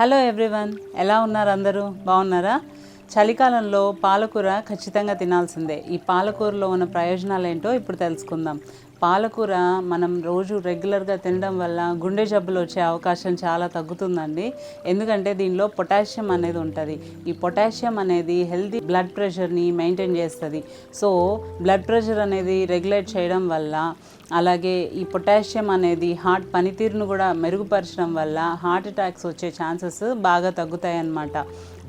Hello everyone, ఎలా ఉన్నారు? అందరూ బాగున్నారా? చలికాలంలో పాలకూర ఖచ్చితంగా తినాల్సిందే. ఈ పాలకూరలో ఉన్న ప్రయోజనాలు ఏంటో ఇప్పుడు తెలుసుకుందాం. పాలకూర మనం రోజు రెగ్యులర్గా తినడం వల్ల గుండె జబ్బులు వచ్చే అవకాశం చాలా తగ్గుతుందండి. ఎందుకంటే దీనిలో పొటాషియం అనేది ఉంటుంది. ఈ పొటాషియం అనేది హెల్తీ బ్లడ్ ప్రెషర్ని మెయింటైన్ చేస్తుంది. సో బ్లడ్ ప్రెషర్ అనేది రెగ్యులేట్ చేయడం వల్ల, అలాగే ఈ పొటాషియం అనేది హార్ట్ పనితీరును కూడా మెరుగుపరచడం వల్ల హార్ట్ అటాక్స్ వచ్చే ఛాన్సెస్ బాగా తగ్గుతాయి అన్నమాట.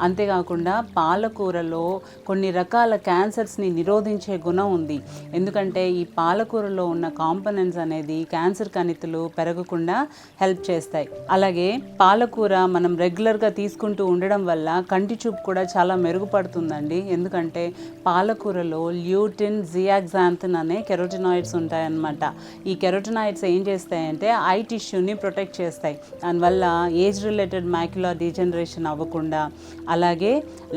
అంతేకాకుండా పాలకూరలో కొన్ని రకాల క్యాన్సర్స్ని నిరోధించే గుణం ఉంది. ఎందుకంటే ఈ పాలకూరలో ఉన్న కాంపోనెంట్స్ అనేది క్యాన్సర్ కణితులు పెరగకుండా హెల్ప్ చేస్తాయి. అలాగే పాలకూర మనం రెగ్యులర్గా తీసుకుంటూ ఉండడం వల్ల కంటి చూపు కూడా చాలా మెరుగుపడుతుందండి. ఎందుకంటే పాలకూరలో ల్యూటిన్, జియాక్సాంథిన్ అనే కెరోటినాయిడ్స్ ఉంటాయన్నమాట. ఈ కెరోటినాయిడ్స్ ఏం చేస్తాయంటే ఐ టిష్యూని ప్రొటెక్ట్ చేస్తాయి. దానివల్ల ఏజ్ రిలేటెడ్ మ్యాక్యులర్ డీజనరేషన్ అవ్వకుండా, అలాగే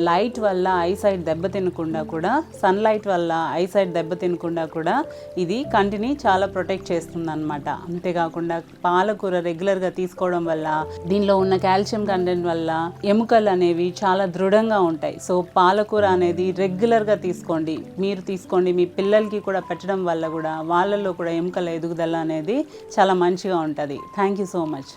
లైట్ వల్ల ఐసైట్ దెబ్బతినకుండా కూడా, సన్లైట్ వల్ల ఐసైట్ దెబ్బతినకుండా కూడా ఇది కంటిని చాలా ప్రొటెక్ట్ చేస్తుంది అనమాట. అంతేకాకుండా పాలకూర రెగ్యులర్గా తీసుకోవడం వల్ల దీనిలో ఉన్న కాల్షియం కంటెంట్ వల్ల ఎముకలు అనేవి చాలా దృఢంగా ఉంటాయి. సో పాలకూర అనేది రెగ్యులర్గా తీసుకోండి, మీరు తీసుకోండి, మీ పిల్లలకి కూడా పెట్టడం వల్ల కూడా వాళ్ళల్లో కూడా ఎముకల ఎదుగుదల అనేది చాలా మంచిగా ఉంటుంది. Thank you so much.